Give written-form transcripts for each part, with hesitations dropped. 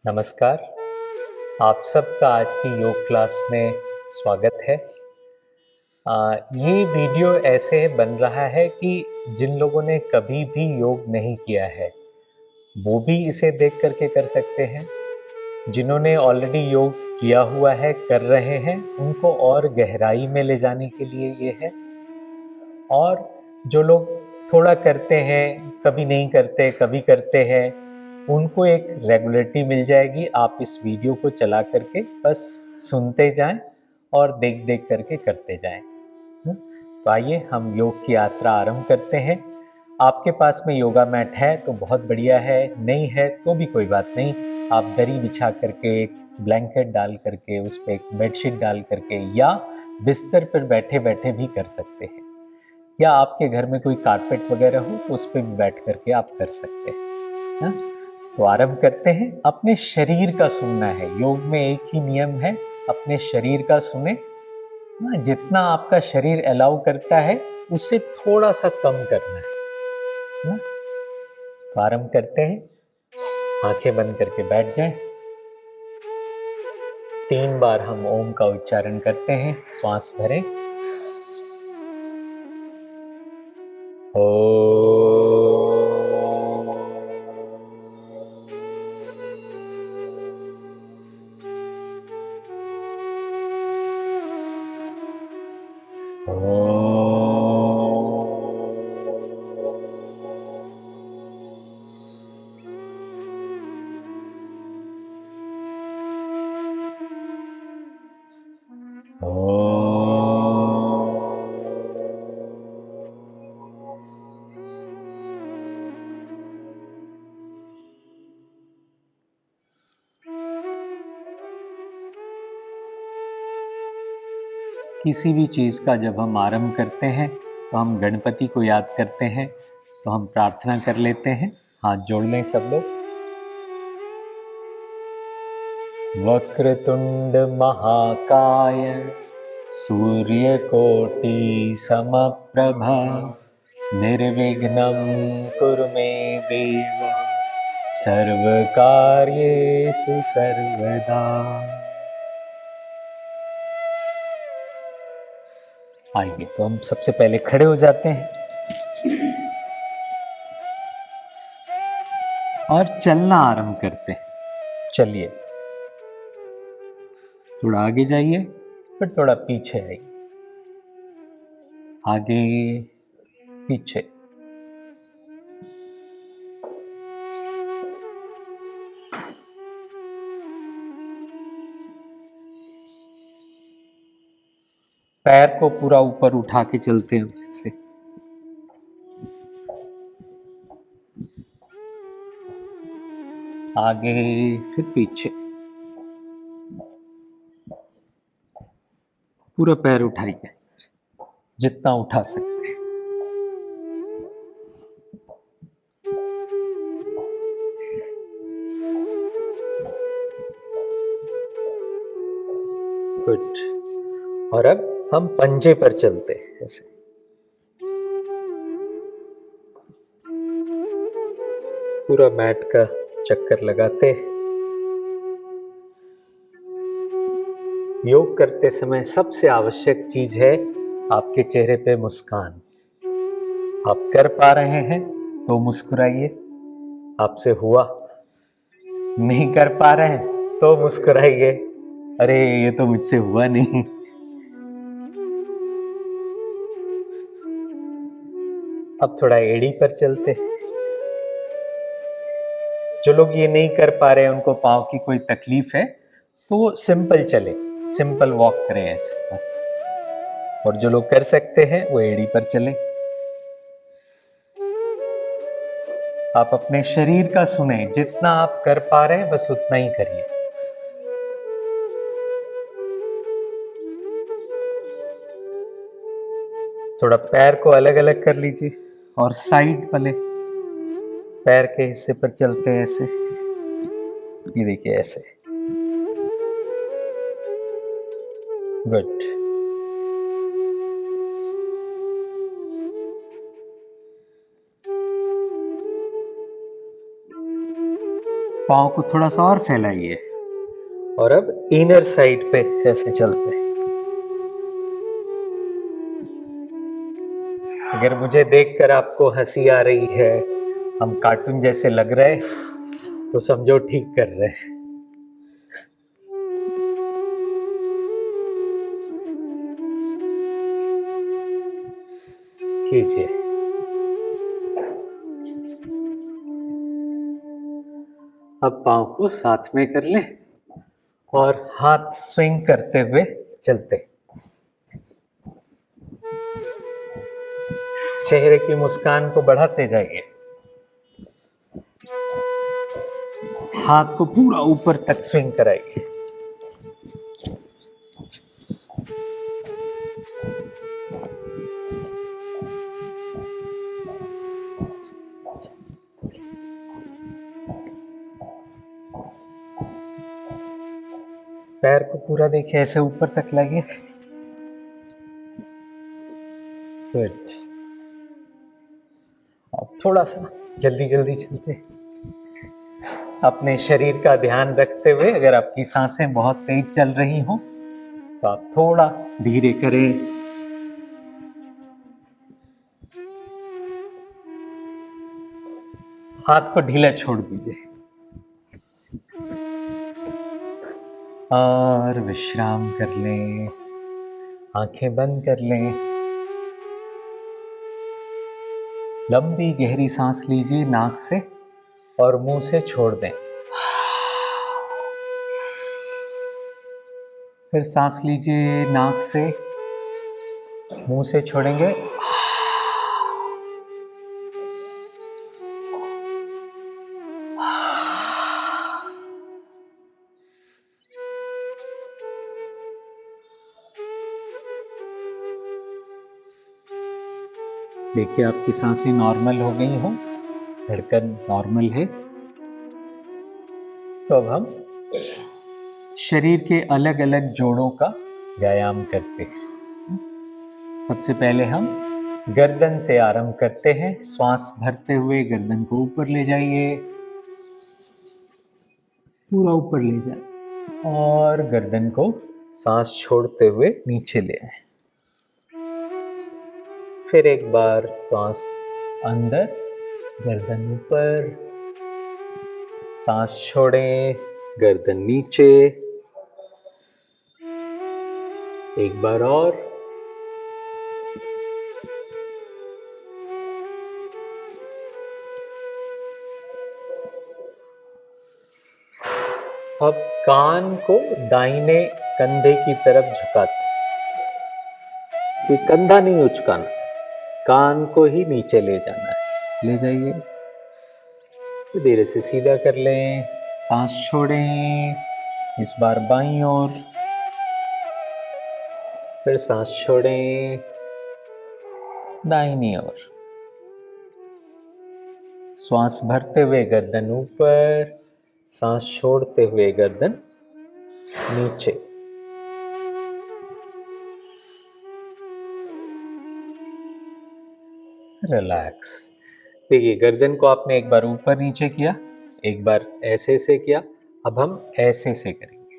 नमस्कार। आप सबका आज की योग क्लास में स्वागत है। ये वीडियो ऐसे बन रहा है कि जिन लोगों ने कभी भी योग नहीं किया है वो भी इसे देख करके कर सकते हैं। जिन्होंने ऑलरेडी योग किया हुआ है, कर रहे हैं, उनको और गहराई में ले जाने के लिए ये है। और जो लोग थोड़ा करते हैं, कभी नहीं करते, कभी करते हैं, उनको एक रेगुलरिटी मिल जाएगी। आप इस वीडियो को चला करके बस सुनते जाएं और देख देख करके करते जाएं। तो आइए हम योग की यात्रा आरंभ करते हैं। आपके पास में योगा मैट है तो बहुत बढ़िया है, नहीं है तो भी कोई बात नहीं। आप दरी बिछा करके, एक ब्लैंकेट डाल करके, उस पर एक बेडशीट डाल करके या बिस्तर पर बैठे बैठे भी कर सकते हैं, या आपके घर में कोई कारपेट वगैरह हो तो उस पर भी बैठ करके आप कर सकते हैं। हाँ? तो आरंभ करते हैं। अपने शरीर का सुनना है। योग में एक ही नियम है, अपने शरीर का सुने। हाँ, जितना आपका शरीर अलाउ करता है उससे थोड़ा सा कम करना है ना। तो आरंभ करते हैं। आंखें बंद करके बैठ जाएं। 3 बार हम ओम का उच्चारण करते हैं। श्वास भरें। ओ किसी भी चीज का जब हम आरंभ करते हैं तो हम गणपति को याद करते हैं। तो हम प्रार्थना कर लेते हैं। हाथ जोड़ लें सब लोग। वक्रतुंड महाकाय सूर्यकोटि समप्रभा निर्विघ्नं कुरु मे देव सर्वकार्येषु सर्वदा। आइए तो हम सबसे पहले खड़े हो जाते हैं और चलना आरंभ करते हैं। चलिए, थोड़ा आगे जाइए, फिर थोड़ा पीछे आइए। आगे, पीछे। पैर को पूरा ऊपर उठा के चलते हैं ऐसे। आगे, फिर पीछे। पूरा पैर उठाइए, जितना उठा सकते हैं। गुड। और अब हम पंजे पर चलते हैं ऐसे। पूरा मैट का चक्कर लगाते। योग करते समय सबसे आवश्यक चीज है आपके चेहरे पे मुस्कान। आप कर पा रहे हैं तो मुस्कुराइए। आपसे हुआ, नहीं कर पा रहे हैं तो मुस्कुराइए। अरे ये तो मुझसे हुआ नहीं। अब थोड़ा एड़ी पर चलते। जो लोग ये नहीं कर पा रहे हैं, उनको पाँव की कोई तकलीफ है, तो वो सिंपल चले, सिंपल वॉक करें ऐसे बस। और जो लोग कर सकते हैं वो एड़ी पर चले। आप अपने शरीर का सुने। जितना आप कर पा रहे हैं बस उतना ही करिए। थोड़ा पैर को अलग अलग कर लीजिए और साइड वाले पैर के हिस्से पर चलते हैं ऐसे। ये देखिए ऐसे। गुड। पाँव को थोड़ा सा और फैलाइए और अब इनर साइड पे ऐसे चलते हैं। अगर मुझे देखकर आपको हंसी आ रही है, हम कार्टून जैसे लग रहे, तो समझो ठीक कर रहे हैं। कीजिए। अब पाँव को साथ में कर लें और हाथ स्विंग करते हुए चलते। चेहरे की मुस्कान को बढ़ाते जाइए। हाथ को पूरा ऊपर तक स्विंग कराइए। पैर को पूरा देखिए, ऐसे ऊपर तक लाइए। गुड। अब थोड़ा सा जल्दी जल्दी चलते। अपने शरीर का ध्यान रखते हुए, अगर आपकी सांसें बहुत तेज चल रही हो तो आप थोड़ा धीरे करें। हाथ को ढीला छोड़ दीजिए और विश्राम कर लें। आंखें बंद कर लें। लंबी गहरी सांस लीजिए नाक से और मुंह से छोड़ दें। फिर सांस लीजिए नाक से, मुंह से छोड़ेंगे। देखिए आपकी सांसें नॉर्मल हो गई हो, धड़कन नॉर्मल है। तो अब हम शरीर के अलग अलग जोड़ों का व्यायाम करते हैं। सबसे पहले हम गर्दन से आरंभ करते हैं। श्वास भरते हुए गर्दन को ऊपर ले जाइए, पूरा ऊपर ले जाए और गर्दन को सांस छोड़ते हुए नीचे ले आए। फिर एक बार सांस अंदर, गर्दन ऊपर, सांस छोड़ें, गर्दन नीचे। एक बार और। अब कान को दाहिने कंधे की तरफ झुकाते, कि कंधा नहीं उचकाना, कान को ही नीचे ले जाना है। ले जाइए। धीरे से सीधा कर लें। सांस छोड़ें, इस बार बाईं ओर, फिर सांस छोड़ें, दाहिनी ओर। श्वास भरते हुए गर्दन ऊपर, सांस छोड़ते हुए गर्दन नीचे। रिलैक्स। देखिए गर्दन को आपने एक बार ऊपर नीचे किया, एक बार ऐसे से किया, अब हम ऐसे से करेंगे।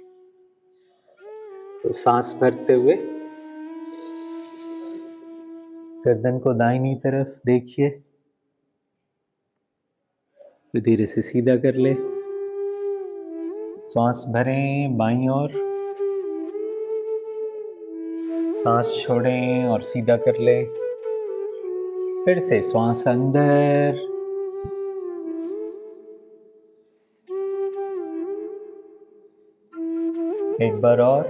तो सांस भरते हुए गर्दन को दाहिनी तरफ देखिए, तो धीरे से सीधा कर ले। श्वास भरें बाईं ओर, सांस छोड़ें और सीधा कर ले। फिर से श्वास अंदर, एक बार और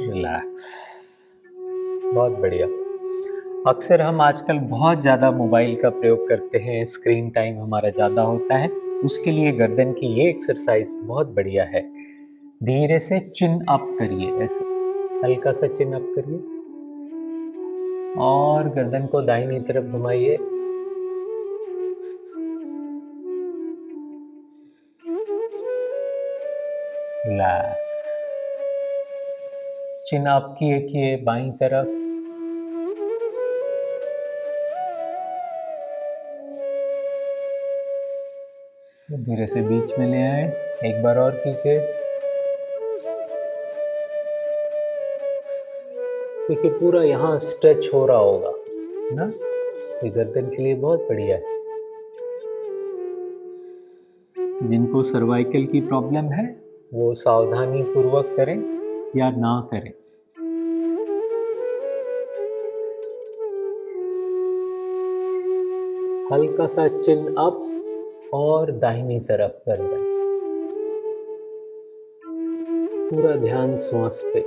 रिलैक्स। बहुत बढ़िया। अक्सर हम आजकल बहुत ज़्यादा मोबाइल का प्रयोग करते हैं, स्क्रीन टाइम हमारा ज़्यादा होता है। उसके लिए गर्दन की ये एक्सरसाइज बहुत बढ़िया है। धीरे से चिन अप करिए, ऐसे हल्का सा चिन अप करिए और गर्दन को दाहिनी तरफ घुमाइए। रिलैक्स। चिन अप किए बाईं तरफ, धीरे से बीच में ले आए, एक बार और कीजिए। देखिए पूरा यहाँ स्ट्रेच हो रहा होगा ना, ये गर्दन के लिए बहुत बढ़िया है। जिनको सर्वाइकल की प्रॉब्लम है वो सावधानी पूर्वक करें या ना करें। हल्का सा चिन अप और दाहिनी तरफ कर दें। पूरा ध्यान श्वास पे।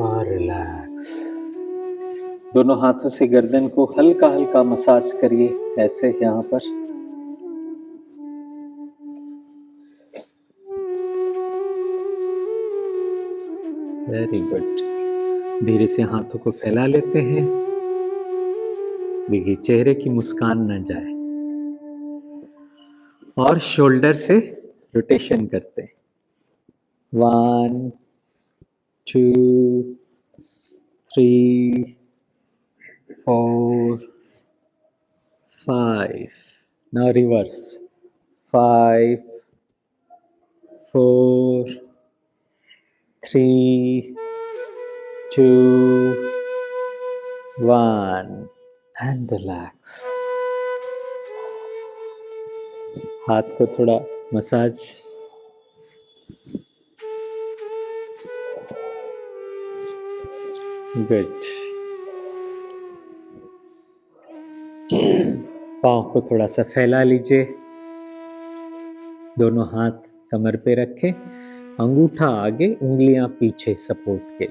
और रिलैक्स। दोनों हाथों से गर्दन को हल्का हल्का मसाज करिए, ऐसे यहाँ पर। Very good. धीरे से हाथों को फैला लेते हैं। देखिए चेहरे की मुस्कान न जाए। और शोल्डर से रोटेशन करते हैं। 1 2 3 4 5. Now reverse. 5 4 3 2 1 and relax. हाथ को थोड़ा मसाज। गुड। पाँव को थोड़ा सा फैला लीजिए। दोनों हाथ कमर पे रखें, अंगूठा आगे, उंगलियां पीछे सपोर्ट के।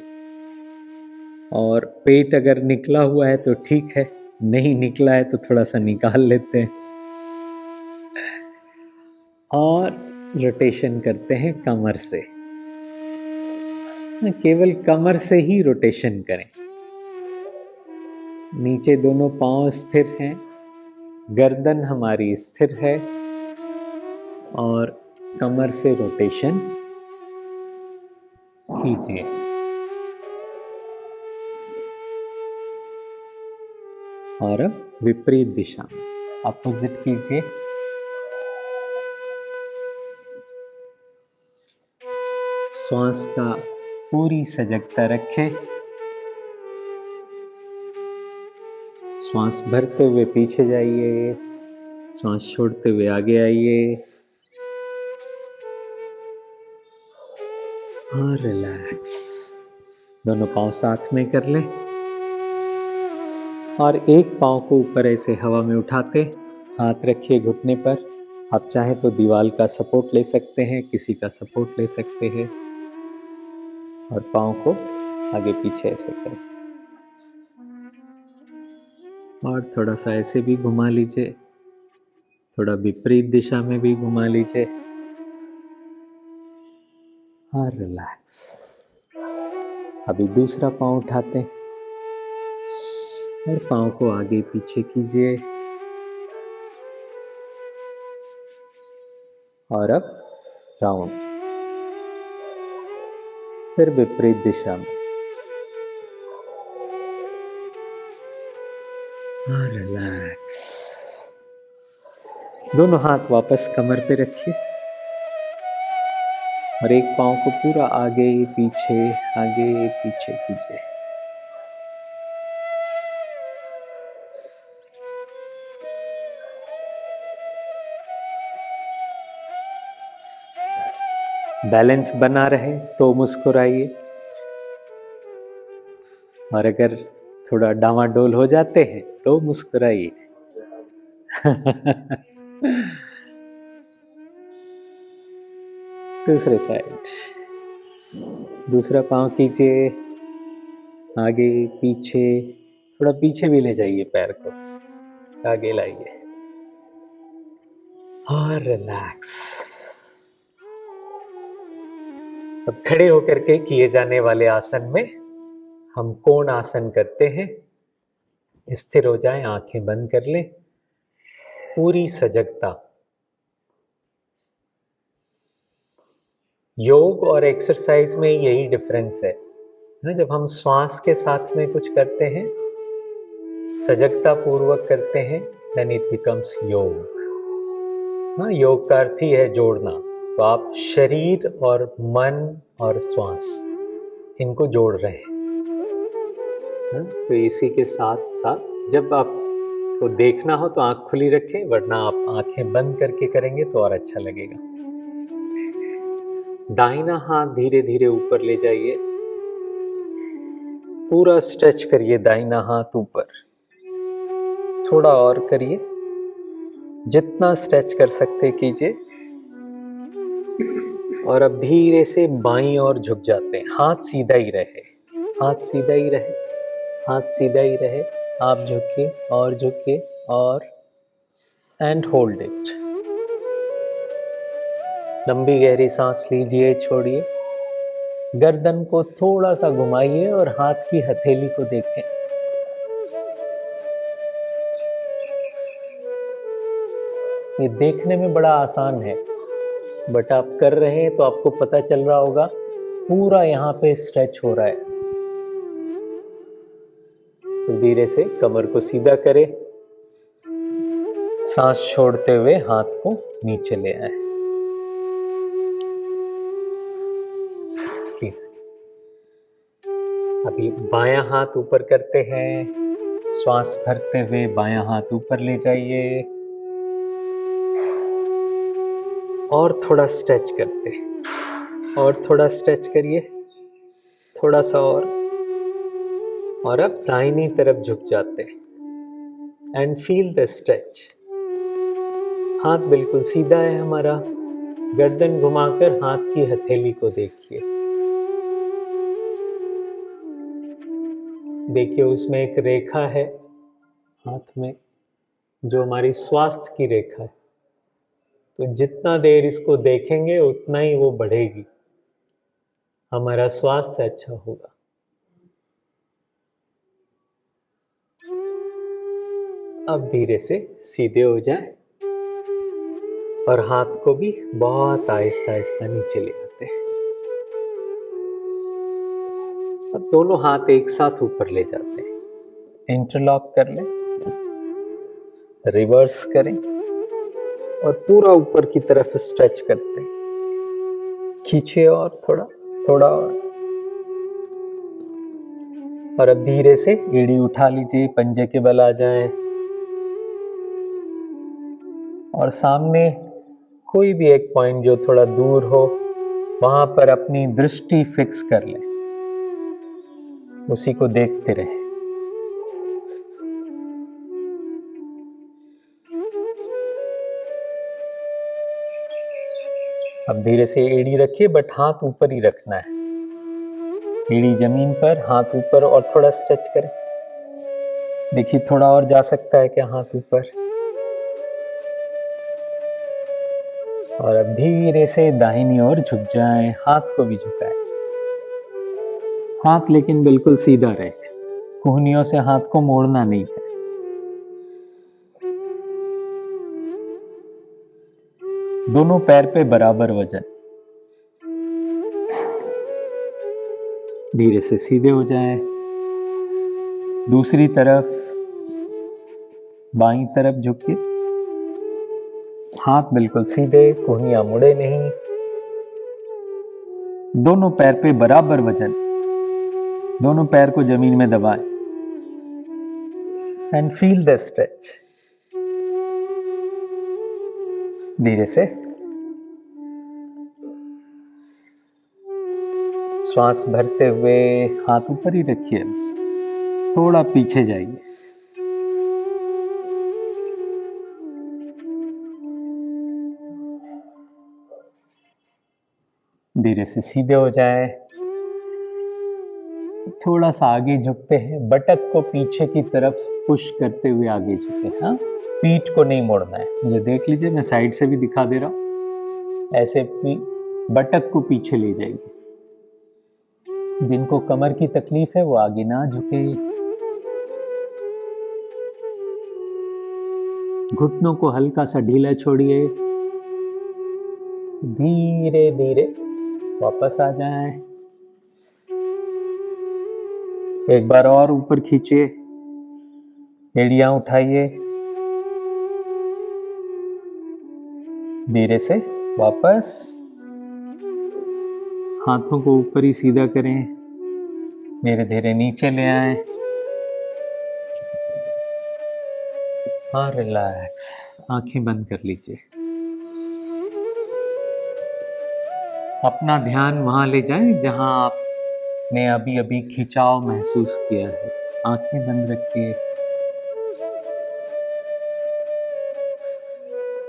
और पेट अगर निकला हुआ है तो ठीक है, नहीं निकला है तो थोड़ा सा निकाल लेते हैं। और रोटेशन करते हैं कमर से। केवल कमर से ही रोटेशन करें। नीचे दोनों पांव स्थिर हैं, गर्दन हमारी स्थिर है और कमर से रोटेशन कीजिए। और अब विपरीत दिशा में अपोजिट कीजिए। श्वास का पूरी सजगता रखें। श्वास भरते हुए पीछे जाइए, श्वास छोड़ते हुए आगे आइए और रिलैक्स। दोनों पांव साथ में कर लें और एक पांव को ऊपर ऐसे हवा में उठाते, हाथ रखिए घुटने पर। आप चाहें तो दीवार का सपोर्ट ले सकते हैं, किसी का सपोर्ट ले सकते हैं। और पांव को आगे पीछे ऐसे करें और थोड़ा सा ऐसे भी घुमा लीजिए, थोड़ा विपरीत दिशा में भी घुमा लीजिए और रिलैक्स। अभी दूसरा पांव उठाते हैं और पांव को आगे पीछे कीजिए। और अब राउंड, फिर विपरीत दिशा में और रिलैक्स। दोनों हाथ वापस कमर पे रखिए और एक पांव को पूरा आगे पीछे कीजिए। बैलेंस बना रहे तो मुस्कुराइए, और अगर थोड़ा डामाडोल हो जाते हैं तो मुस्कुराइए। दूसरे साइड, दूसरा पांव कीजिए, आगे पीछे, थोड़ा पीछे भी ले जाइए, पैर को आगे लाइए और रिलैक्स। अब खड़े होकर के किए जाने वाले आसन में हम कोण आसन करते हैं। स्थिर हो जाएं, आंखें बंद कर लें, पूरी सजगता। योग और एक्सरसाइज में यही डिफरेंस है ना, जब हम श्वास के साथ में कुछ करते हैं सजगता पूर्वक करते हैं then it becomes योग। हाँ, योग का अर्थ ही है जोड़ना। तो आप शरीर और मन और श्वास इनको जोड़ रहे हैं। हाँ, तो इसी के साथ साथ जब आप को देखना हो तो आंख खुली रखें, वरना आप आंखें बंद करके करेंगे तो और अच्छा लगेगा। दाहिना हाथ धीरे धीरे ऊपर ले जाइए, पूरा स्ट्रेच करिए दाहिना हाथ ऊपर, थोड़ा और करिए, जितना स्ट्रेच कर सकते कीजिए। और अब धीरे से बाईं ओर झुक जाते हैं। हाथ सीधा ही रहे, हाथ सीधा ही रहे, हाथ सीधा ही रहे। आप झुकिए और झुकिए और एंड होल्ड इट। लंबी गहरी सांस लीजिए, छोड़िए। गर्दन को थोड़ा सा घुमाइए और हाथ की हथेली को देखें। ये देखने में बड़ा आसान है, बट आप कर रहे हैं तो आपको पता चल रहा होगा पूरा यहाँ पे स्ट्रेच हो रहा है। तो धीरे से कमर को सीधा करें, सांस छोड़ते हुए हाथ को नीचे ले आए। प्लीज अभी बायां हाथ ऊपर करते हैं, श्वास भरते हुए बायां हाथ ऊपर ले जाइए और थोड़ा स्ट्रेच करते हैं, और थोड़ा स्ट्रेच करिए, थोड़ा सा और अब दाहिनी तरफ झुक जाते हैं एंड फील द स्ट्रेच। हाथ बिल्कुल सीधा है हमारा, गर्दन घुमाकर हाथ की हथेली को देखिए। देखिए उसमें एक रेखा है हाथ में, जो हमारी स्वास्थ्य की रेखा है। तो जितना देर इसको देखेंगे उतना ही वो बढ़ेगी, हमारा स्वास्थ्य अच्छा होगा। अब धीरे से सीधे हो जाए और हाथ को भी बहुत आहिस्ता आहिस्ता नीचे ले आते हैं। अब दोनों हाथ एक साथ ऊपर ले जाते हैं, इंटरलॉक कर लें, रिवर्स करें और पूरा ऊपर की तरफ स्ट्रेच करते हैं। खींचिए और थोड़ा थोड़ा और अब धीरे से एड़ी उठा लीजिए, पंजे के बल आ जाएं और सामने कोई भी एक पॉइंट जो थोड़ा दूर हो वहां पर अपनी दृष्टि फिक्स कर लें, उसी को देखते रहें। अब धीरे से एड़ी रखिए, बट हाथ ऊपर ही रखना है, एड़ी जमीन पर, हाथ ऊपर, और थोड़ा स्ट्रेच करें। देखिए थोड़ा और जा सकता है क्या हाथ ऊपर। और अब धीरे से दाहिनी ओर झुक जाएं, हाथ को भी झुकाएं, हाथ लेकिन बिल्कुल सीधा रहे, कोहनियों से हाथ को मोड़ना नहीं है। दोनों पैर पे बराबर वजन। धीरे से सीधे हो जाएं, दूसरी तरफ बाईं तरफ झुकिए, हाथ बिल्कुल सीधे, कोहनियां मुड़े नहीं, दोनों पैर पे बराबर वजन, दोनों पैर को जमीन में दबाएं एंड फील द स्ट्रेच। धीरे से श्वास भरते हुए हाथ ऊपर ही रखिए, थोड़ा पीछे जाइए, धीरे से सीधे हो जाए, थोड़ा सा आगे झुकते हैं, बटक को पीछे की तरफ पुश करते हुए आगे झुके। हाँ, पीठ को नहीं मोड़ना है, मुझे देख लीजिए, मैं साइड से भी दिखा दे रहा हूं। ऐसे बटक को पीछे ले जाइए। जिनको कमर की तकलीफ है वो आगे ना झुके, घुटनों को हल्का सा ढीला छोड़िए, धीरे धीरे वापस आ जाएं। एक बार और ऊपर खींचिए, एड़ियां उठाइए, धीरे से वापस, हाथों को ऊपर ही सीधा करें, धीरे धीरे नीचे ले आए और रिलैक्स, आंखें बंद कर लीजिए। अपना ध्यान वहां ले जाएं जहां आपने अभी अभी खिंचाव महसूस किया है। आंखें बंद रखिए,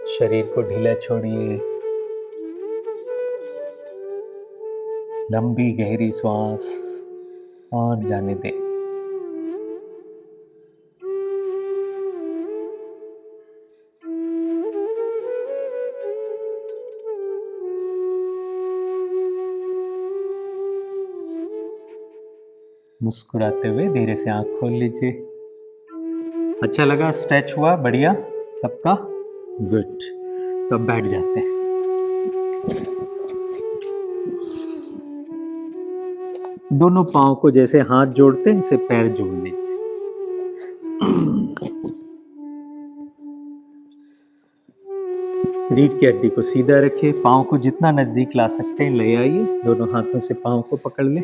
शरीर को ढीला छोड़िए, लंबी गहरी श्वास और जाने दें। मुस्कुराते हुए धीरे से आंख खोल लीजिए। अच्छा लगा, स्ट्रेच हुआ बढ़िया सबका, गुड। तो अब बैठ जाते हैं। दोनों पांव को जैसे हाथ जोड़ते हैं इसे पैर जोड़ लीजिए। रीढ़ की हड्डी को सीधा रखिए, पांव को जितना नजदीक ला सकते हैं ले आइए, दोनों हाथों से पांव को पकड़ लें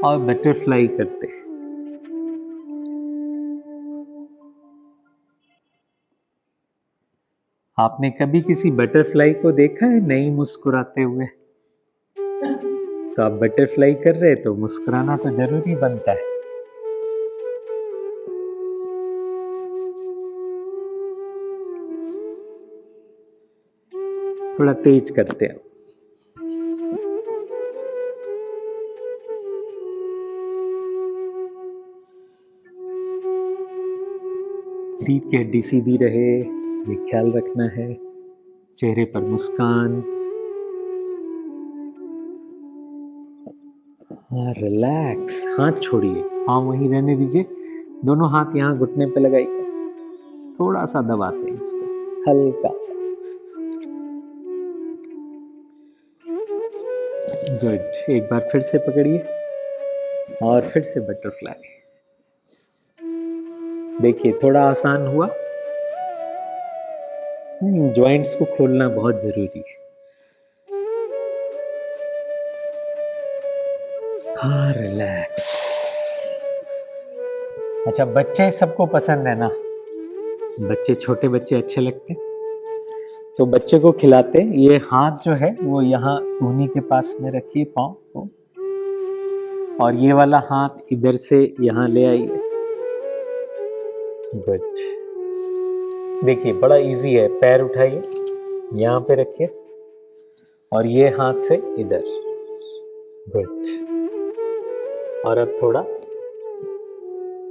और बटरफ्लाई करते हैं। आपने कभी किसी बटरफ्लाई को देखा है नहीं मुस्कुराते हुए? तो आप बटरफ्लाई कर रहे तो मुस्कुराना तो जरूरी बनता है। थोड़ा तेज करते हैं। रीढ़ की हड्डी सीधी रहे, ये ख्याल रखना है। चेहरे पर मुस्कान, रिलैक्स। हाथ छोड़िए, पाँव वहीं रहने दीजिए, दोनों हाथ यहाँ घुटने पे लगाइए, थोड़ा सा दबाते हैं इसको, हल्का सा। गुड, एक बार फिर से पकड़िए और फिर से बटरफ्लाई। देखिए थोड़ा आसान हुआ। जॉइंट्स को खोलना बहुत जरूरी है। हाँ, रिलैक्स। अच्छा, बच्चे सबको पसंद है ना? बच्चे, छोटे बच्चे अच्छे लगते हैं तो बच्चे को खिलाते हैं। ये हाथ जो है वो यहाँ कूहनी के पास में रखिए, पाँव को, और ये वाला हाथ इधर से यहाँ ले आइए। गुड। देखिए बड़ा इजी है, पैर उठाइए, यहाँ पे रखिए और ये हाथ से इधर। गुड। और अब थोड़ा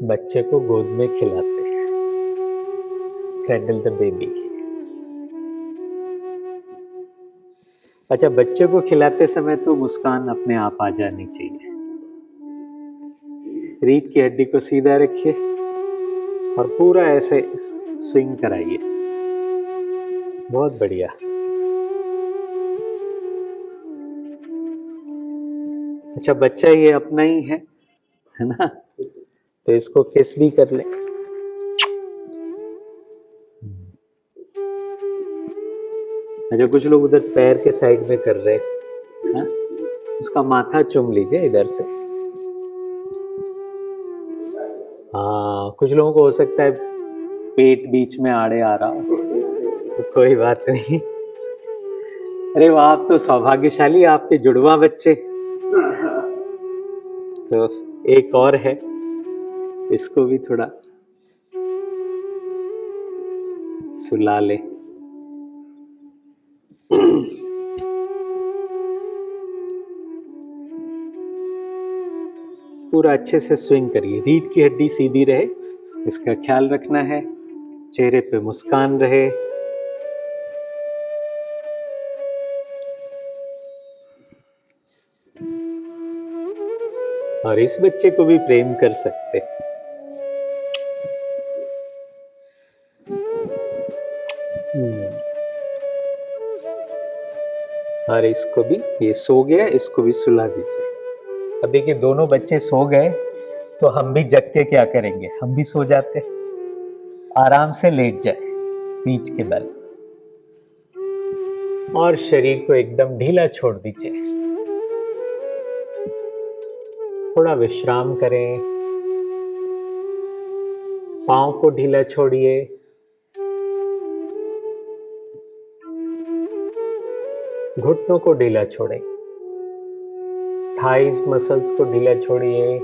बच्चे को गोद में खिलाते हैं, क्रैडल द बेबी। अच्छा, बच्चे को खिलाते समय तो मुस्कान अपने आप आ जानी चाहिए। रीढ़ की हड्डी को सीधा रखिए और पूरा ऐसे स्विंग कराइए। बहुत बढ़िया। अच्छा, बच्चा ये अपना ही है ना, तो इसको किस भी कर ले। अच्छा, कुछ लोग उधर पैर के साइड में कर रहे हैं, उसका माथा चूम लीजिए इधर से। हाँ, कुछ लोगों को हो सकता है पेट बीच में आड़े आ रहा हो, तो कोई बात नहीं। अरे वाह, आप तो सौभाग्यशाली, आपके जुड़वा बच्चे। तो एक और है, इसको भी थोड़ा सुला ले। पूरा अच्छे से स्विंग करिए, रीढ़ की हड्डी सीधी रहे, इसका ख्याल रखना है। चेहरे पे मुस्कान रहे। और इस बच्चे को भी प्रेम कर सकते। और इसको भी, ये सो गया, इसको भी सुला दीजिए। अब देखिए दोनों बच्चे सो गए तो हम भी जग के क्या करेंगे, हम भी सो जाते। आराम से लेट जाए पीठ के बल और शरीर को एकदम ढीला छोड़ दीजिए। थोड़ा विश्राम करें, पांव को ढीला छोड़िए, घुटनों को ढीला छोड़ें, थाइस मसल्स को ढीला छोड़िए,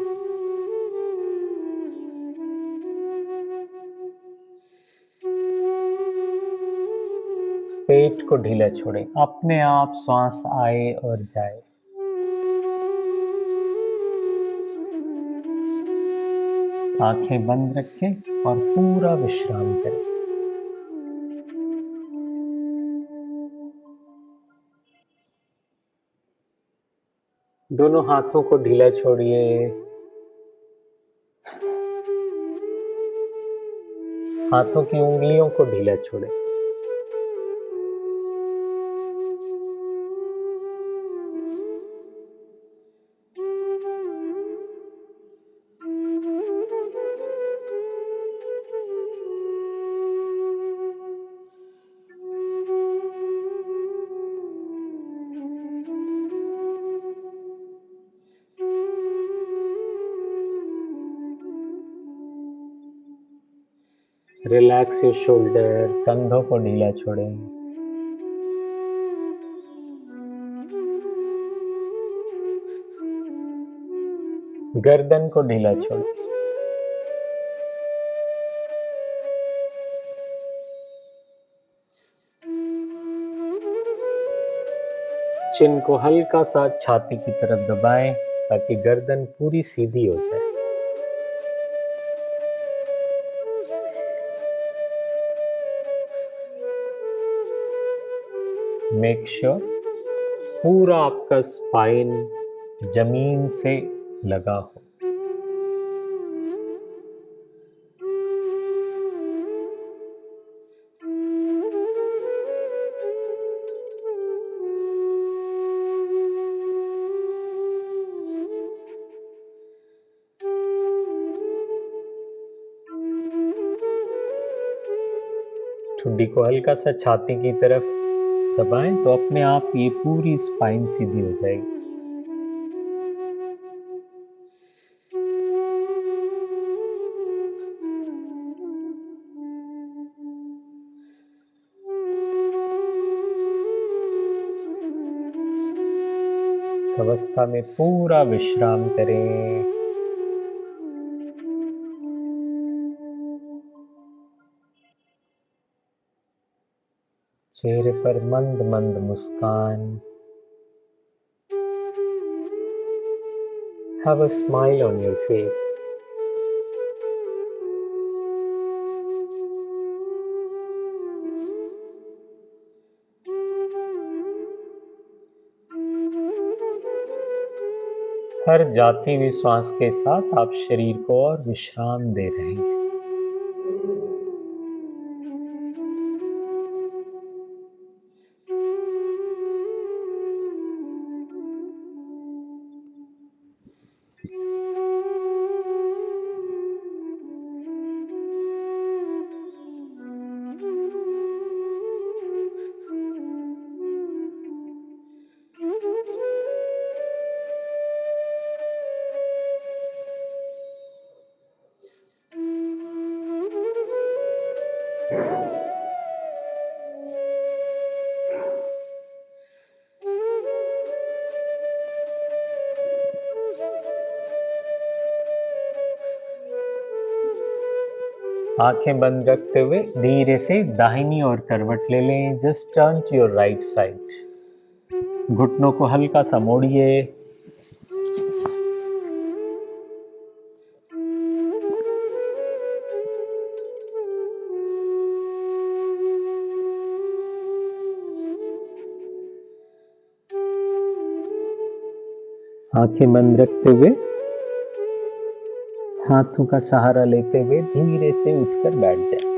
पेट को ढीला छोड़ें। अपने आप श्वास आए और जाए। आंखें बंद रखें और पूरा विश्राम करें। दोनों हाथों को ढीला छोड़िए, हाथों की उंगलियों को ढीला छोड़ें। रिलैक्स योर शोल्डर, कंधों को ढीला छोड़ें। गर्दन को ढीला छोड़ें। चिन को हल्का सा छाती की तरफ दबाएं ताकि गर्दन पूरी सीधी हो जाए। मेक श्योर पूरा आपका स्पाइन जमीन से लगा हो। ठुड्डी को हल्का सा छाती की तरफ दबाएं तो अपने आप ये पूरी स्पाइन सीधी हो जाएगी। इस अवस्था में पूरा विश्राम करें। चेहरे पर मंद मंद मुस्कान। Have a smile on your face. हर जाती हुई श्वास के साथ आप शरीर को और विश्राम दे रहे हैं। आंखें बंद रखते हुए धीरे से दाहिनी ओर करवट ले लें। Just turn to your right side. घुटनों को हल्का सा मोड़िए। आंखें बंद रखते हुए हाथों का सहारा लेते हुए धीरे से उठकर बैठ जाए।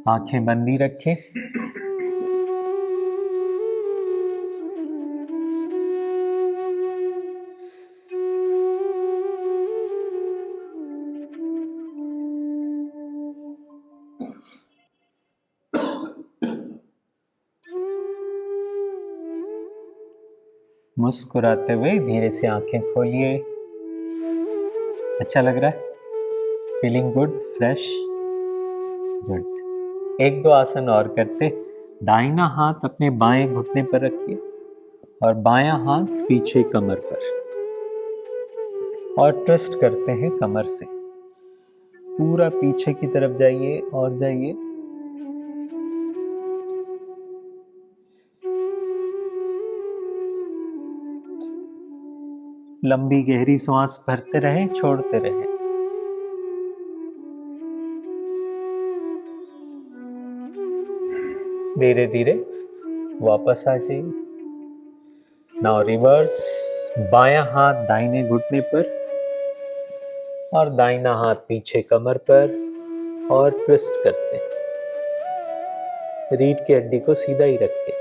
आंखें बंद ही रखें। मुस्कुराते हुए धीरे से आंखें खोलिए। अच्छा लग रहा है? Feeling good, fresh, good. एक दो आसन और करते। दाहिना हाथ अपने बाएं घुटने पर रखिए और बायां हाथ पीछे कमर पर, और ट्विस्ट करते हैं कमर से। पूरा पीछे की तरफ जाइए और जाइए। लंबी गहरी सांस भरते रहें, छोड़ते रहें। धीरे धीरे वापस आ जाइए। Now reverse. बायां हाथ दाहिने घुटने पर और दाहिना हाथ पीछे कमर पर, और ट्विस्ट करते हैं। रीढ़ की हड्डी को सीधा ही रखें।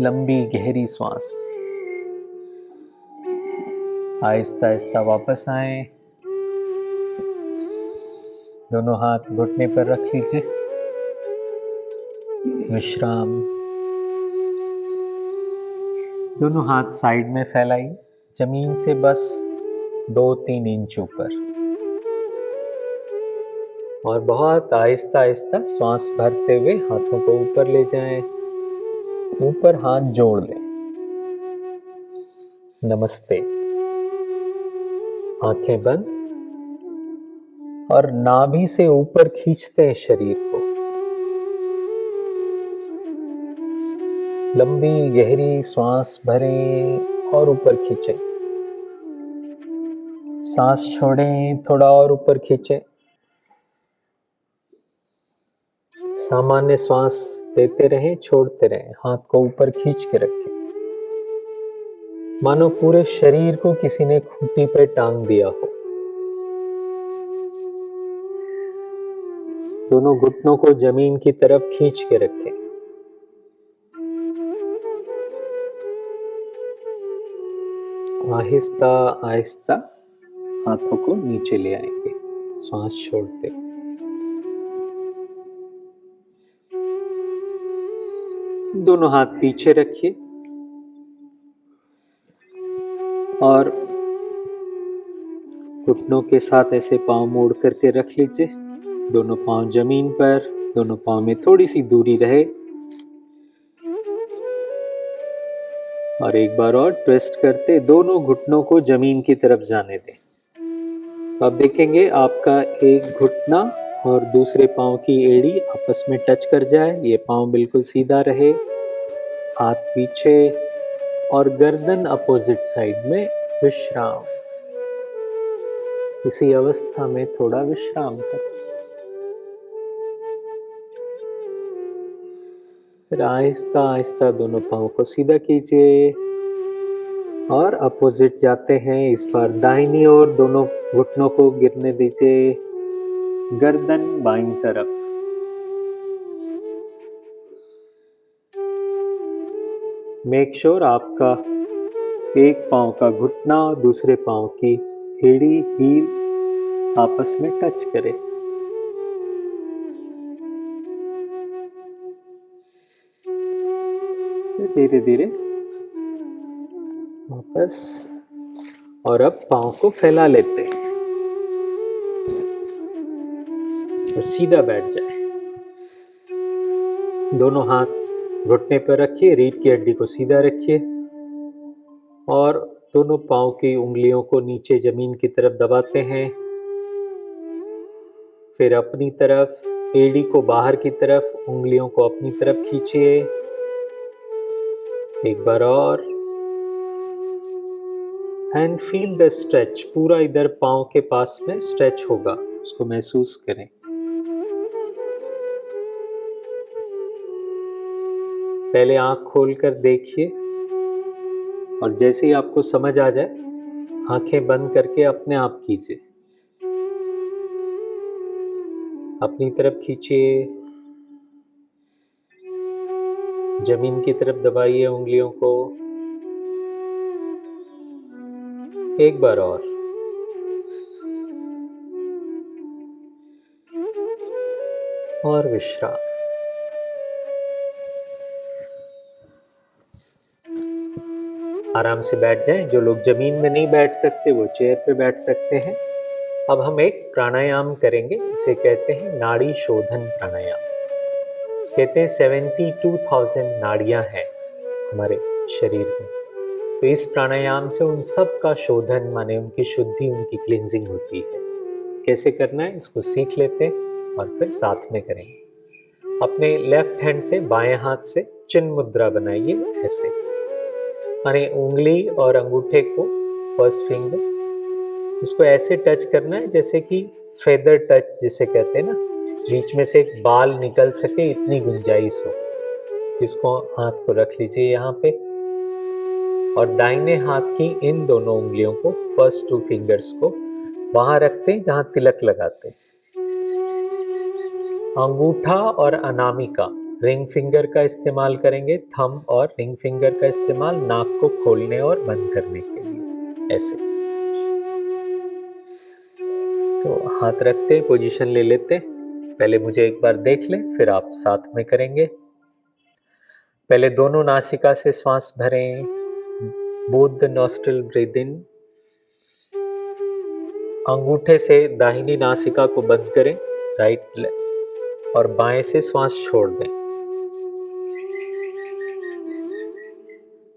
लंबी गहरी सांस। आहिस्ता आहिस्ता वापस आए। दोनों हाथ घुटने पर रख लीजिए। विश्राम। दोनों हाथ साइड में फैलाइए, जमीन से बस 2-3 इंच ऊपर, और बहुत आहिस्ता आहिस्ता सांस भरते हुए हाथों को ऊपर ले जाएं। ऊपर हाथ जोड़ लें। नमस्ते। आंखें बंद और नाभि से ऊपर खींचते हैं शरीर को। लंबी गहरी सांस भरें और ऊपर खींचें। सांस छोड़ें, थोड़ा और ऊपर खींचें। सामान्य श्वास लेते रहें, छोड़ते रहें। हाथ को ऊपर खींच के रखें, मानो पूरे शरीर को किसी ने खूंटी पे टांग दिया हो। दोनों घुटनों को जमीन की तरफ खींच के रखें। आहिस्ता आहिस्ता हाथों को नीचे ले आएंगे, श्वास छोड़ते। दोनों हाथ पीछे रखिए और घुटनों के साथ ऐसे पांव मोड़ करके रख लीजिए। दोनों पांव जमीन पर, दोनों पांव में थोड़ी सी दूरी रहे। और एक बार और ट्विस्ट करते दोनों घुटनों को जमीन की तरफ जाने दें। तो आप देखेंगे आपका एक घुटना और दूसरे पांव की एड़ी आपस में टच कर जाए। ये पांव बिल्कुल सीधा रहे, हाथ पीछे और गर्दन अपोजिट साइड में। विश्राम। इसी अवस्था में थोड़ा विश्राम करें। फिर आहिस्ता आहिस्ता दोनों पांव को सीधा कीजिए और अपोजिट जाते हैं। इस बार दाहिनी ओर दोनों घुटनों को गिरने दीजिए, गर्दन बाईं तरफ। मेक श्योर आपका एक पांव का घुटना और दूसरे पांव की एड़ी, हील आपस में टच करे। धीरे धीरे वापस, और अब पांव को फैला लेते हैं और सीधा बैठ जाए। दोनों हाथ घुटने पर रखिए, रीढ़ की हड्डी को सीधा रखिए और दोनों पांव की उंगलियों को नीचे जमीन की तरफ दबाते हैं। फिर अपनी तरफ, एड़ी को बाहर की तरफ, उंगलियों को अपनी तरफ खींचिए। एक बार और। And feel the stretch. पूरा इधर पांव के पास में स्ट्रेच होगा, उसको महसूस करें। पहले आंख खोलकर देखिए और जैसे ही आपको समझ आ जाए, आंखें बंद करके अपने आप कीजिए। अपनी तरफ खींचिए, जमीन की तरफ दबाइए उंगलियों को। एक बार और विश्राम। आराम से बैठ जाएं। जो लोग जमीन में नहीं बैठ सकते वो चेयर पे बैठ सकते हैं। अब हम एक प्राणायाम करेंगे, इसे कहते हैं नाड़ी शोधन प्राणायाम। कहते हैं 72,000 नाड़ियां हैं हमारे शरीर में। तो इस प्राणायाम से उन सब का शोधन, माने उनकी शुद्धि, उनकी क्लींजिंग होती है। कैसे करना है इसको सीख लेते हैं और फिर साथ में करेंगे। अपने लेफ्ट हैंड से बाएं हाथ से चिन्ह मुद्रा बनाइए, ऐसे माने उंगली और अंगूठे को, फर्स्ट फिंगर, इसको ऐसे टच करना है जैसे कि फेदर टच जिसे कहते हैं ना, बीच में से एक बाल निकल सके इतनी गुंजाइश हो। इसको हाथ को रख लीजिए यहाँ पे और दाहिने हाथ की इन दोनों उंगलियों को, फर्स्ट टू फिंगर्स को वहां रखते हैं जहां तिलक लगाते हैं। अंगूठा और अनामिका, रिंग फिंगर का इस्तेमाल करेंगे, थंब और रिंग फिंगर का इस्तेमाल नाक को खोलने और बंद करने के लिए, ऐसे। तो हाथ रखते, पोजीशन ले लेते। पहले मुझे एक बार देख लें, फिर आप साथ में करेंगे। पहले दोनों नासिका से श्वास भरें, बोथ द नॉस्ट्रिल ब्रीथ इन। अंगूठे से दाहिनी नासिका को बंद करें, राइट, और बाएं से श्वास छोड़ दें।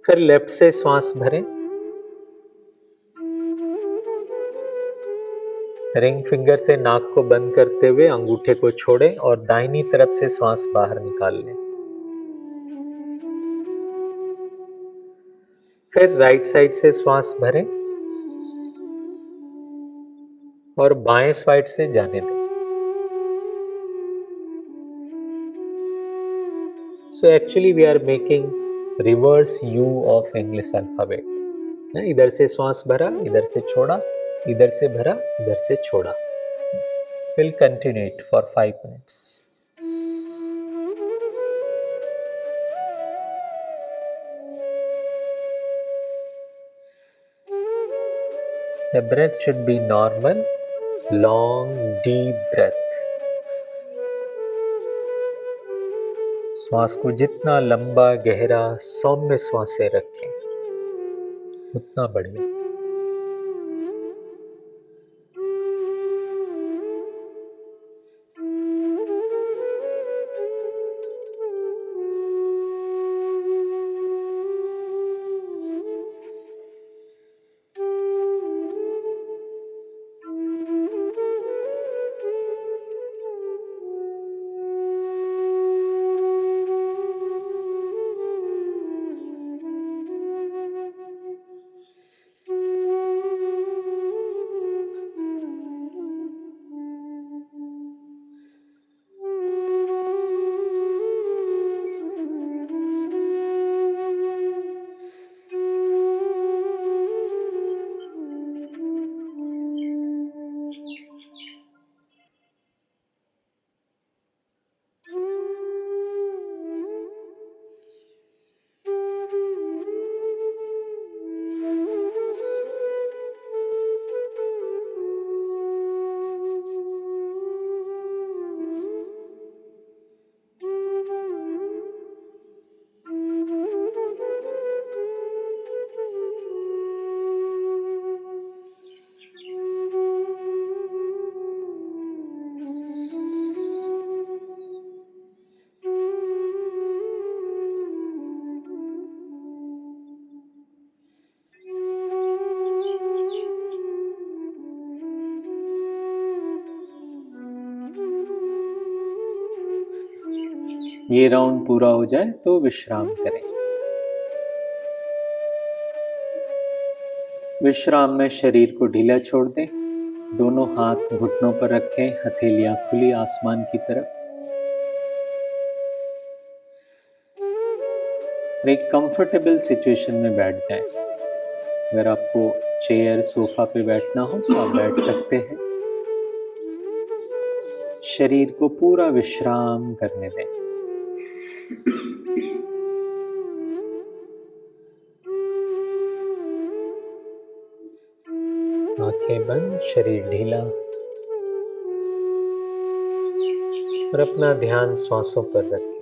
फिर लेफ्ट से श्वास भरें, रिंग फिंगर से नाक को बंद करते हुए अंगूठे को छोड़ें और दाहिनी तरफ से श्वास बाहर निकाल लें। फिर राइट साइड से श्वास भरें और बाएं साइड से जाने दें। So actually we are making reverse U of English alphabet. इधर से श्वास भरा, इधर से छोड़ा, इधर से भरा, इधर से छोड़ा। We'll continue it for 5 minutes. The breath should be normal, long, deep breath. श्वास को जितना लंबा, गहरा, सौम्य श्वास से रखें उतना बढ़िया। ये राउंड पूरा हो जाए तो विश्राम करें। विश्राम में शरीर को ढीला छोड़ दें, दोनों हाथ घुटनों पर रखें, हथेलियां खुली आसमान की तरफ। एक कंफर्टेबल सिचुएशन में बैठ जाएं। अगर आपको चेयर, सोफा पे बैठना हो तो आप बैठ सकते हैं। शरीर को पूरा विश्राम करने दें। आंखें बंद, शरीर ढीला और अपना ध्यान श्वासों पर रखें।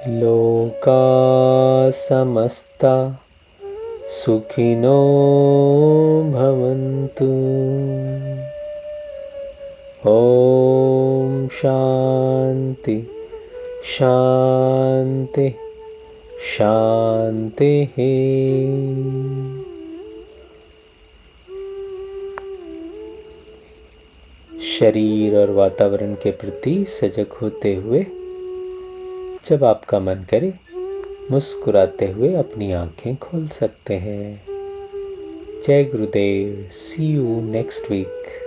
लोका समस्ता सुखिनो भवन्तु। ओम शांति शांति शांति। शरीर और वातावरण के प्रति सजग होते हुए जब आपका मन करे मुस्कुराते हुए अपनी आंखें खोल सकते हैं। जय गुरुदेव। सी यू नेक्स्ट वीक।